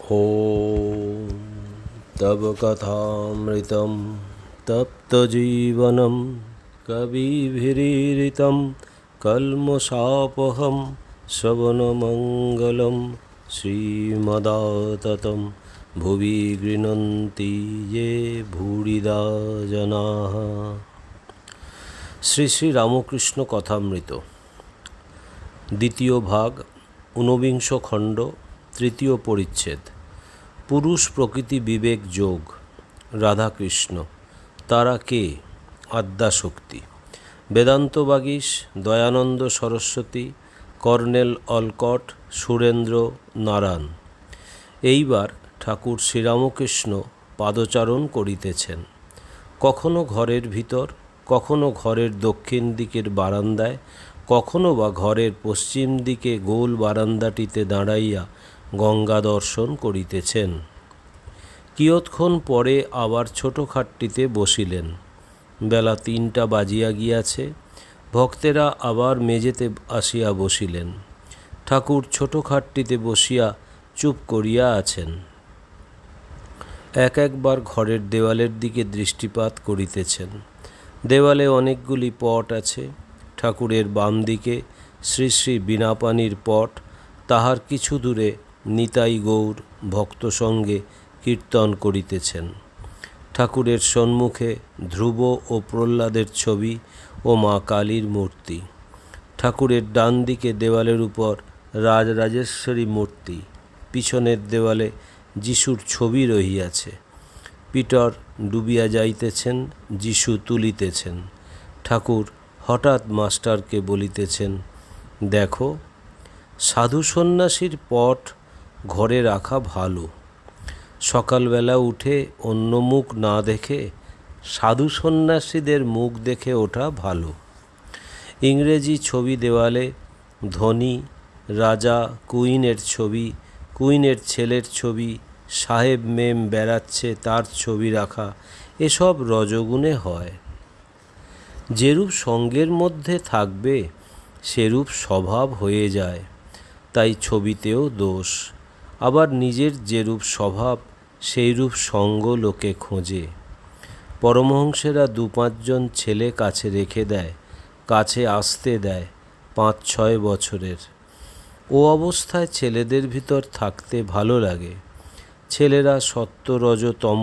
ॐ तव कथामृतं तप्तजीवनं कविभिरीरितं कल्मषापहं श्रवणमङ्गलं श्रीमदाततं भुवि गृह्णन्ति ये भूरिदा जनाः। শ্রী শ্রী রামকৃষ্ণ কথামৃত দ্বিতীয় ভাগ ঊনবিংশ খণ্ড তৃতীয় পরিচ্ছেদ পুরুষ প্রকৃতি বিবেক যোগ। রাধাকৃষ্ণ তারা কে? আদ্যাশক্তি। Vedanta Bagish, Dayananda Saraswati, colonel Olcott, Surendra Narayan. এইবার ঠাকুর শ্রীরামকৃষ্ণ পাদচারণ করিতেছেন, কখনো ঘরের ভিতর, কখনো ঘরের দক্ষিণ দিকের বারান্দায়, কখনো বা ঘরের পশ্চিম দিকে গোল বারান্দাটিতে দাঁড়াইয়া গঙ্গা দর্শন করিতেছেন। কিয়ৎক্ষণ পরে আবার ছোটো খাটটিতে বসিলেন। বেলা 3টা বাজিয়া গিয়াছে। ভক্তেরা আবার মেঝেতে আসিয়া বসিলেন। ঠাকুর ছোটো খাটটিতে বসিয়া চুপ করিয়া আছেন। একবার ঘরের দেওয়ালের দিকে দৃষ্টিপাত করিতেছেন। দেওয়ালে অনেকগুলি পট আছে। ঠাকুরের বাম দিকে শ্রী শ্রী বীণাপাণির পট, তাহার কিছু দূরে নিতাই গৌর ভক্ত সঙ্গে কীর্তন করিতেছেন। ঠাকুরের সম্মুখে ধ্রুব ও প্রহ্লাদের ছবি ও মা কালীর মূর্তি। ঠাকুরের ডান দিকে দেওয়ালের উপর রাজরাজেশ্বরী মূর্তি। পিছনের দেওয়ালে যিশুর ছবি রহিয়াছে। পিতর ডুবিয়া যাইতেছেন, যিশু তুলিতেছেন। ঠাকুর হঠাৎ মাস্টারকে বলিতেছেন, দেখো, সাধু সন্ন্যাসীর পট ঘরে রাখা ভালো। সকালবেলা উঠে অন্য মুখ না দেখে সাধু সন্ন্যাসীদের মুখ দেখে ওঠা ভালো। ইংরেজি ছবি দেওয়ালে ধনী, রাজা, কুইনের ছবি, কুইনের ছেলের ছবি, সাহেব মেম বেড়াচ্ছে তার ছবি রাখা, এসব রজগুণে হয়। যেরূপ সঙ্গের মধ্যে থাকবে সেরূপ স্বভাব হয়ে যায়, তাই ছবিতেও দোষ। আবার নিজের যেরূপ স্বভাব সেইরূপ সঙ্গ লোকে খোঁজে। পরমহংসেরা 2-5 জন ছেলে কাছে রেখে দেয়, কাছে আসতে দেয় 5-6 বছরের। ও অবস্থায় ছেলেদের ভিতর থাকতে ভালো লাগে। ছেলেরা সত্য রজ তম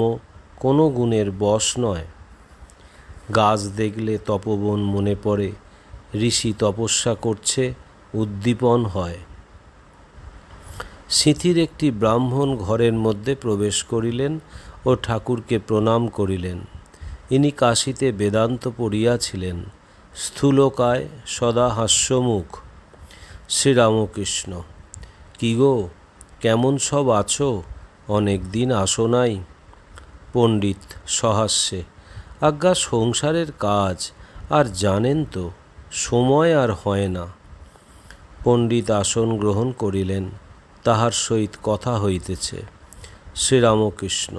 কোনো গুণের বশ নয়। গাছ দেখলে তপবন মনে পড়ে, ঋষি তপস্যা করছে, উদ্দীপন হয়। সিঁথির একটি ব্রাহ্মণ ঘরের মধ্যে প্রবেশ করিলেন ও ঠাকুরকে প্রণাম করিলেন। ইনি কাশীতে বেদান্ত পড়িয়াছিলেন। স্থূলকায়, সদা হাস্যমুখ। শ্রীরামকৃষ্ণ, কি গো, কেমন সব আছো? অনেক দিন আসো নাই। পণ্ডিত সহাস্যে, আজ্ঞা সংসারের কাজ, আর জানেন তো, সময় আর হয় না। পণ্ডিত আসন গ্রহণ করিলেন। তাহার সহিত কথা হইতেছে। শ্রীরামকৃষ্ণ,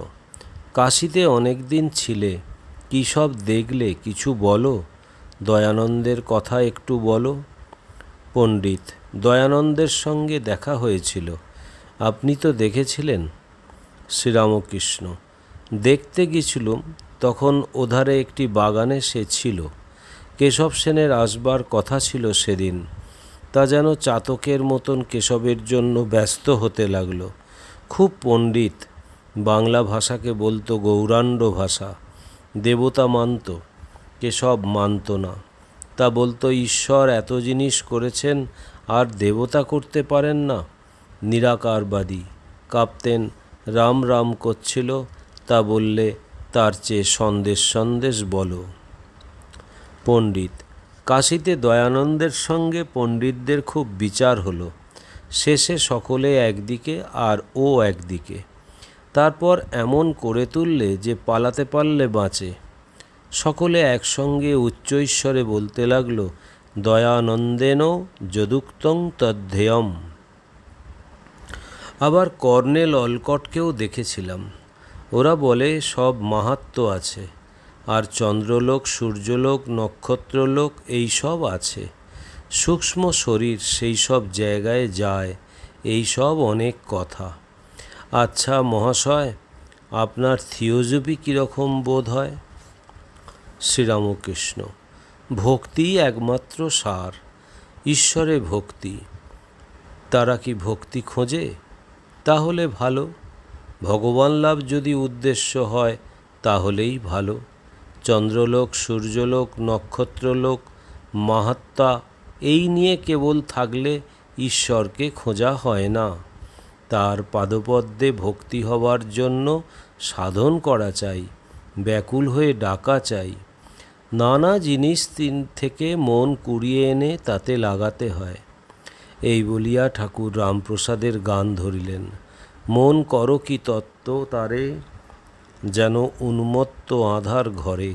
কাশীতে অনেক দিন ছিলে, কী সব দেখলে কিছু বলো। দয়ানন্দের কথা একটু বলো। পণ্ডিত, দয়ানন্দের সঙ্গে দেখা হয়েছিল, আপনি তো দেখেছিলেন। শ্রীরামকৃষ্ণ, দেখতে গেছিলুম, তখন ওধারে একটি বাগানে সে ছিল। কেশব সেনের আসবার কথা ছিল সেদিন। তা যেন চাতকের মতন কেশবের জন্য ব্যস্ত হতে লাগলো। খুব পণ্ডিত, বাংলা ভাষাকে বলতো গৌরাণ্ড ভাষা। দেবতা মানত, কেশব মানত না। তা বলতো, ঈশ্বর এত জিনিস করেছেন আর দেবতা করতে পারেন না। নিরাকারবাদী। কাঁপতেন, রাম রাম করছিল। তা বললে, তার চেয়ে সন্দেশ বলো। পণ্ডিত, কাশীতে দয়ানন্দের সঙ্গে পণ্ডিতদের খুব বিচার হলো। শেষে সকলে একদিকে আর ও একদিকে। তারপর এমন করে তুললে যে পালাতে পারলে বাঁচে। সকলে একসঙ্গে উচ্চৈঃস্বরে বলতে লাগলো, দয়ানন্দেন যদুক্তং তদ্ধেয়ম। আবার কর্নেল অলকটকেও দেখেছিলাম। ওরা বলে সব মাহাত্ম্য আছে, আর চন্দ্রলোক, সূর্যলোক, নক্ষত্রলোক এই সব আছে। সূক্ষ্ম শরীর সেই সব জায়গায় যায়, এই সব অনেক কথা। আচ্ছা মহাশয়, আপনার থিওজফি কীরকম বোধ হয়? শ্রীরামকৃষ্ণ: ভক্তিই একমাত্র সার, ঈশ্বরে ভক্তি। তারা কি ভক্তি খোঁজে? তাহলে ভালো। ভগবান লাভ যদি উদ্দেশ্য হয় তাহলেই ভালো। চন্দ্রলোক, সূর্যলোক, নক্ষত্রলোক, মাহাত্মা এই নিয়ে কেবল থাকলে ঈশ্বরকে খোঁজা হয় না। তার পাদপদ্মে ভক্তি হবার জন্য সাধন করা চাই, ব্যাকুল হয়ে ডাকা চাই। নানা জিনিস থেকে মন কুড়িয়ে এনে তাতে লাগাতে হয়। এই বলিয়া ঠাকুর রামপ্রসাদের গান ধরিলেন: মন করো কি তত্ত্ব তারে, যেন উন্মত্ত আঁধার ঘরে।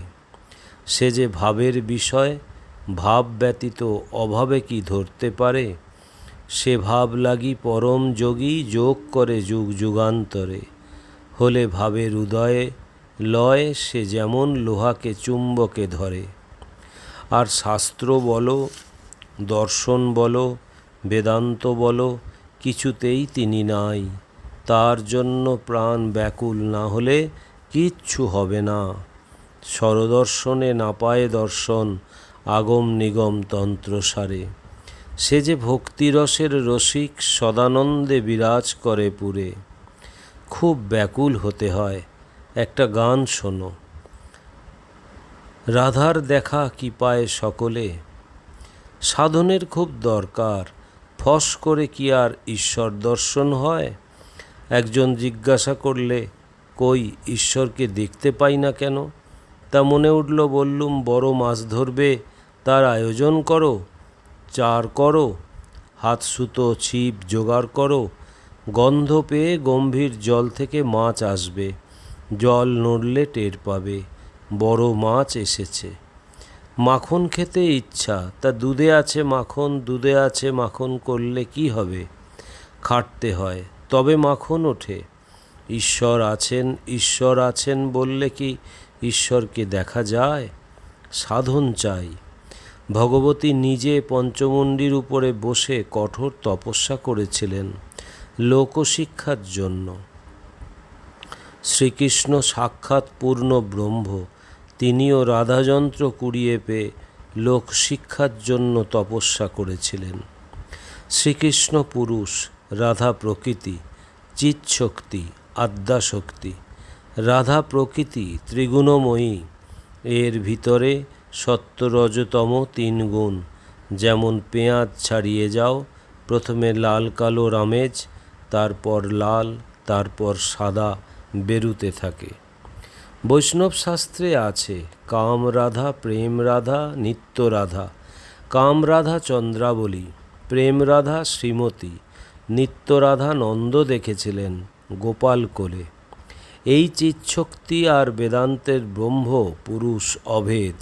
সে যে ভাবের বিষয়, ভাব ব্যতীত অভাবে কি ধরতে পারে। সে ভাব লাগি পরম যোগী, যোগ করে যুগ যুগান্তরে। হলে ভাবের উদয়ে লয়, সে যেমন লোহাকে চুম্বকে ধরে। আর শাস্ত্র বলো, দর্শন বলো, বেদান্ত বলো, কিছুতেই তিনি নাই। তার জন্য প্রাণ ব্যাকুল না হলে কিচ্ছু হবে না। স্বরদর্শনে না পায় দর্শন, আগম নিগম তন্ত্রসারে। সে যে ভক্তিরসের রসিক, সদানন্দে বিরাজ করে পুরে। খুব ব্যাকুল হতে হয়। একটা গান শোনো: রাধার দেখা কি পায় সকলে। সাধনের খুব দরকার, ফস করে কি আর ঈশ্বর দর্শন হয়? একজন জিজ্ঞাসা করলে, কই ঈশ্বরকে দেখতে পাই না কেন? তা মনে উঠল, বললুম, বড় মাছ ধরবে, তার আয়োজন করো, চার করো, হাত সুতো ছিপ জোগাড় করো। গন্ধ পেয়ে গম্ভীর জল থেকে মাছ আসবে, জল নড়লে টের পাবে বড় মাছ এসেছে। মাখন খেতে ইচ্ছা, তা দুধে আছে মাখন, দুধে আছে মাখন করলে কি হবে? খাটতে হয়, তবে মাখন ওঠে। ঈশ্বর আছেন, ঈশ্বর আছেন বললে কি ঈশ্বরকে দেখা যায়? সাধন চাই। ভগবতী নিজে পঞ্চমুণ্ডির উপরে বসে কঠোর তপস্যা করেছিলেন লোকশিক্ষার জন্য। শ্রীকৃষ্ণ সাক্ষাৎ পূর্ণ ব্রহ্ম, তিনিও রাধাযন্ত্র কুড়িয়ে পেয়ে লোকশিক্ষার জন্য তপস্যা করেছিলেন। শ্রীকৃষ্ণ পুরুষ, রাধা প্রকৃতি, চিৎশক্তি, আদ্যাশক্তি। রাধা প্রকৃতি ত্রিগুণময়ী, এর ভিতরে সত্য রজতম তিন গুণ। যেমন পেঁয়াজ ছাড়িয়ে যাও, প্রথমে লাল কালো রামেজ, তারপর লাল, তারপর সাদা বেরুতে থাকে। বৈষ্ণব শাস্ত্রে আছে কাম রাধা, প্রেম রাধা, নিত্য রাধা। কাম রাধা চন্দ্রাবলী, প্রেম রাধা শ্রীমতী, নিত্য রাধা নন্দ দেখেছিলেন গোপাল কোলে। এই চিৎশক্তি আর বেদান্তের ব্রহ্ম পুরুষ অভেদ।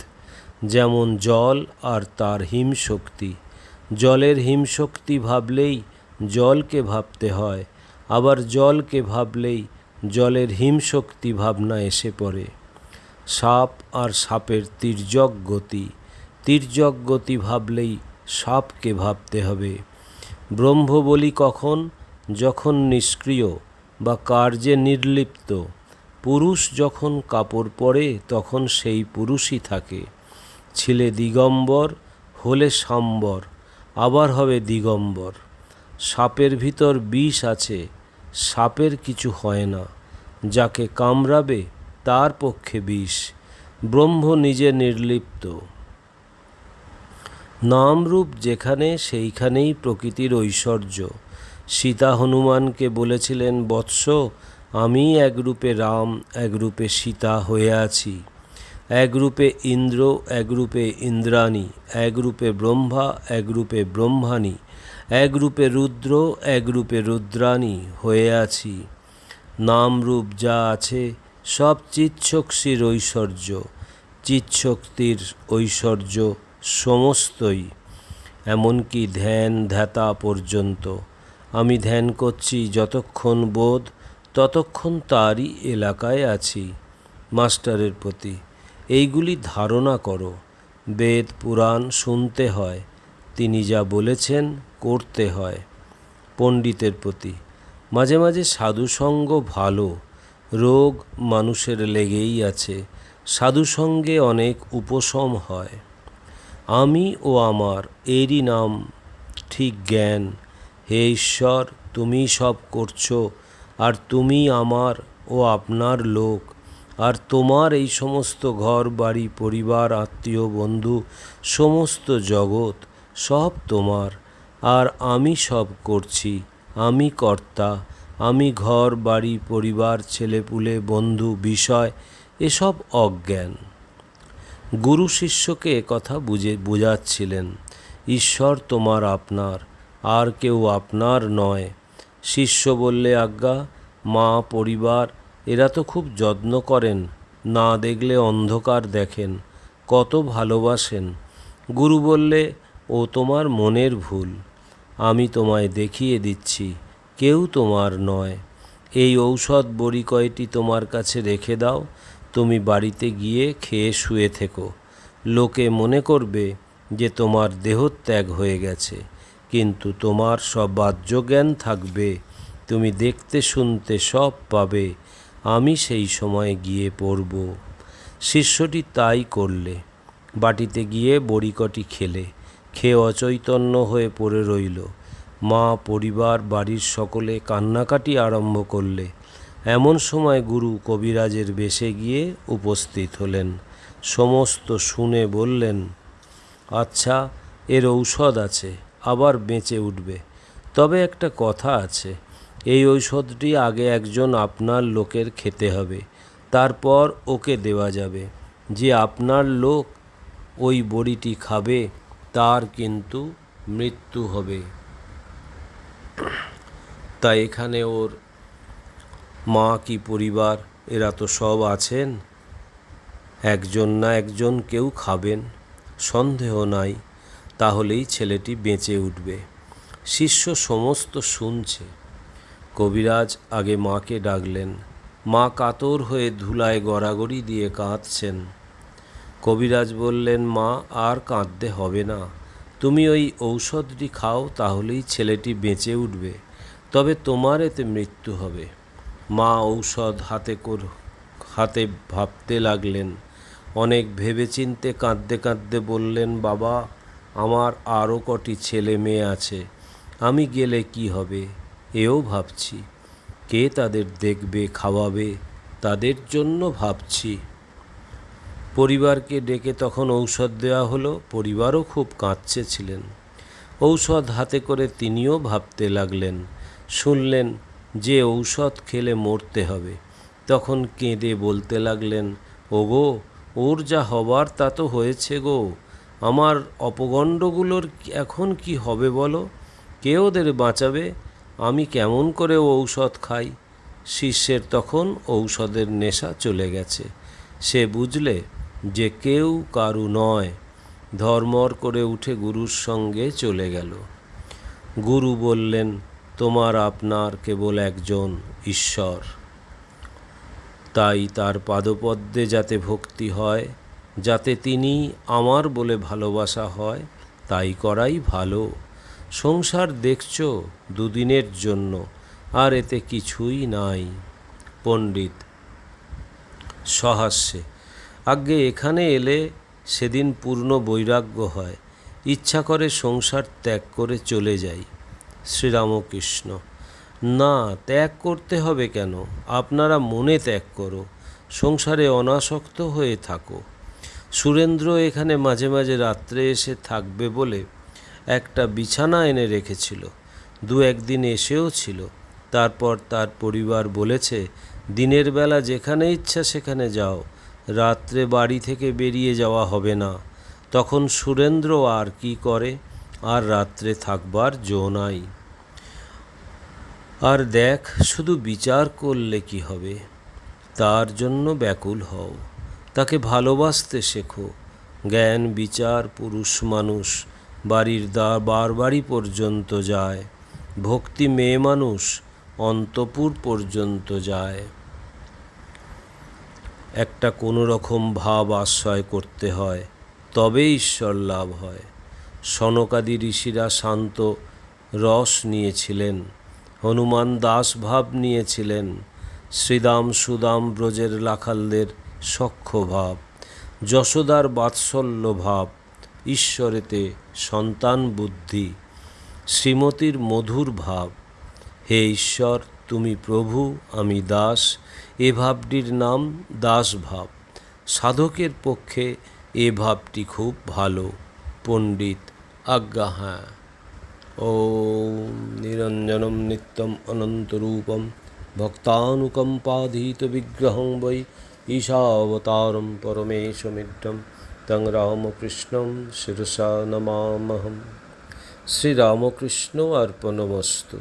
যেমন জল আর তার হিমশক্তি। জলের হিমশক্তি ভাবলেই জলকে ভাবতে হয়, আবার জলকে ভাবলেই জলের হিমশক্তি ভাবনা এসে পড়ে। সাপ আর সাপের তির্যক গতি, তির্যক গতি ভাবলেই সাপকে ভাবতে হবে। ব্রহ্ম বলি কখন? যখন নিষ্ক্রিয় বা কার্যে নির্লিপ্ত। পুরুষ যখন কাপড় পরে তখন সেই পুরুষই থাকে। ছিলে দিগম্বর, হলে সাম্বর, আবার হবে দিগম্বর। সাপের ভিতর বিষ আছে, সাপের কিছু হয় না, যাকে কামড়াবে তার পক্ষে বিষ। ব্রহ্ম নিজে নির্লিপ্ত। নামরূপ যেখানে সেইখানেই প্রকৃতির ঐশ্বর্য। সীতা হনুমানকে বলেছিলেন, বৎস, আমি একরূপে রাম, একরূপে সীতা হয়ে আছি। একরূপে ইন্দ্র, একরূপে ইন্দ্রাণী, একরূপে ব্রহ্মা, একরূপে ব্রহ্মাণী, একরূপে রুদ্র, একরূপে রুদ্রাণী হয়ে আছি। নামরূপ যা আছে সব চিৎশক্তির ঐশ্বর্য। চিৎশক্তির ঐশ্বর্য সমস্তই, এমনকি ধ্যান ধ্যাতা পর্যন্ত। আমি ধ্যান করছি যতক্ষণ বোধ, ততক্ষণ তারই এলাকায় আছি। মাস্টারের প্রতি এইগুলি ধারণা করো। বেদ পুরাণ শুনতে হয়, তিনি যা বলেছেন করতে হয়। পণ্ডিতের প্রতি মাঝে মাঝে সাধুসঙ্গ ভালো, রোগ মানুষের লেগেই আছে, সাধুসঙ্গে অনেক উপশম হয়। আমি ও আমার এরই নাম ঠিক জ্ঞান। হে ঈশ্বর, তুমি সব করছো, আর তুমি আমার ও আপনার লোক, আর তোমার এই সমস্ত ঘর বাড়ি পরিবার আত্মীয় বন্ধু সমস্ত জগৎ সব তোমার, আর আমি সব করছি, আমি কর্তা। আমি ঘর বাড়ি পরিবার ছেলেপুলে বন্ধু বিষয় এসব অজ্ঞান। গুরু শিষ্যকে কথা বুঝাচ্ছিলেন, ঈশ্বর তোমার আপনার, আর কেউ আপনার নয়। শিষ্য বললে, আজ্ঞা, মা পরিবার এরা তো খুব যত্ন করেন, না দেখলে অন্ধকার দেখেন, কত ভালোবাসেন। গুরু বললে, ও তোমার মনের ভুল, আমি তোমায় দেখিয়ে দিচ্ছি, কেউ তোমার নয়। এই ঔষধ বড়ি কয়টি তোমার কাছে রেখে দাও, তুমি বাড়িতে গিয়ে খেয়ে শুয়ে থেকো। লোকে মনে করবে যে তোমার দেহত্যাগ হয়ে গেছে, কিন্তু তোমার সব বাহ্যজ্ঞান থাকবে, তুমি দেখতে শুনতে সব পাবে, আমি সেই সময় গিয়ে পড়ব। শিষ্যটি তাই করলে, বাটিতে গিয়ে বড়ি কটি খেলে, খেয়ে অচৈতন্য হয়ে পড়ে রইল। মা পরিবার বাড়ির সকলে কান্নাকাটি আরম্ভ করলে। এমন সময় গুরু কবিরাজের বেশে গিয়ে উপস্থিত হলেন। সমস্ত শুনে বললেন, আচ্ছা, এর ঔষধ আছে, আবার বেঁচে উঠবে। তবে একটা কথা আছে, এই ঔষধটি আগে একজন আপনার লোকের খেতে হবে, তারপর ওকে দেওয়া যাবে। যে আপনার লোক ওই বড়িটি খাবে তার কিন্তু মৃত্যু হবে। তাই এখানে ওর মা কি পরিবার এরা তো সব আছেন, একজন না একজন কেউ খাবেন, সন্দেহ নাই, তাহলেই ছেলেটি বেঁচে উঠবে। শিষ্য সমস্ত শুনছে। কবিরাজ আগে মাকে ডাকলেন। মা কাতর হয়ে ধুলায় গড়াগড়ি দিয়ে কাঁদছেন। কবিরাজ বললেন, মা, আর কাঁদতে হবে না, তুমি ওই ঔষধটি খাও, তাহলেই ছেলেটি বেঁচে উঠবে, তবে তোমার এতে মৃত্যু হবে। মা ঔষধ হাতে ভাবতে লাগলেন। অনেক ভেবেচিন্তে কাঁদতে কাঁদতে বললেন, বাবা, আমার আরও কটি ছেলে মেয়ে আছে, আমি গেলে কি হবে এও ভাবছি, কে তাদের দেখবে খাওয়াবে তাদের জন্য ভাবছি। পরিবারকে ডেকে তখন ঔষধ দেওয়া হলো। পরিবারও খুব কাঁদছেছিলেন। ঔষধ হাতে করে তিনিও ভাবতে লাগলেন। শুনলেন যে ঔষধ খেলে মরতে হবে, তখন কেঁদে বলতে লাগলেন, ওগো, ওর যা হবার তা তো হয়েছে গো, আমার অপগণ্ডগুলোর এখন কি হবে বলো, কে ওদের বাঁচাবে, আমি কেমন করে ঔষধ খাই। শিষ্যের তখন ঔষধের নেশা চলে গেছে। সে বুঝলে যে কেউ কারু নয়, ধর্মর করে উঠে গুরুর সঙ্গে চলে গেল। গুরু বললেন, তোমার আপনার কেবল একজন, ঈশ্বর। তাই তার পাদপদ্মে যাতে ভক্তি হয়, যাতে তিনি আমার বলে ভালোবাসা হয়, তাই করাই ভালো। সংসার দেখছ দুদিনের জন্য, আর এতে কিছুই নাই। পণ্ডিত সহাস্যে, আজ্ঞে, এখানে এলে সেদিন পূর্ণ বৈরাগ্য হয়, ইচ্ছা করে সংসার ত্যাগ করে চলে যাই। শ্রীরামকৃষ্ণ, না, ত্যাগ করতে হবে কেন, আপনারা মনে ত্যাগ করো, সংসারে অনাসক্ত হয়ে থাকো। সুরেন্দ্র এখানে মাঝে মাঝে রাত্রে এসে থাকবে বলে একটা বিছানা এনে রেখেছিল, দু একদিন এসেও ছিল। তারপর তার পরিবার বলেছে, দিনের বেলা যেখানে ইচ্ছা সেখানে যাও, রাত্রে বাড়ি থেকে বেরিয়ে যাওয়া হবে না। তখন সুরেন্দ্র আর কি করে, আর রাত্রে থাকবার জো নাই। আর দেখ, শুধু বিচার করলে কি হবে, তার জন্য ব্যাকুল হও, তাকে ভালোবাসতে শেখো। জ্ঞান বিচার পুরুষ মানুষ বাড়ির বাড়ি পর্যন্ত যায়, ভক্তি মেয়ে মানুষ অন্তপুর পর্যন্ত যায়। একটা কোনো রকম ভাব আশ্রয় করতে হয়, তবে ঈশ্বর লাভ হয়। সনকাদি ঋষিরা শান্ত রস নিয়েছিলেন, হনুমান দাস ভাব নিয়েছিলেন, শ্রীদাম সুদাম ব্রজের লাখালদের সখ্য ভাব, যশোদার বাৎসল্য ভাব, ঈশ্বরেতে সন্তান বুদ্ধি, শ্রীমতীর মধুর ভাব। হে ঈশ্বর, তুমি প্রভু, আমি দাস, এ ভাবটির নাম দাস ভাব। সাধকের পক্ষে এ ভাবটি খুব ভালো। পণ্ডিত: আজ্ঞা হ্যাঁ। ওম নিরঞ্জনম নিত্যম অনন্তরূপম ভক্তানুকম্পাধীত বিগ্রহং বৈ ঈশাবতারম পরমেশমিড্ডম তং রামকৃষ্ণম শিরসা নমামহম। শ্রীরামকৃষ্ণ অর্পণমস্তু।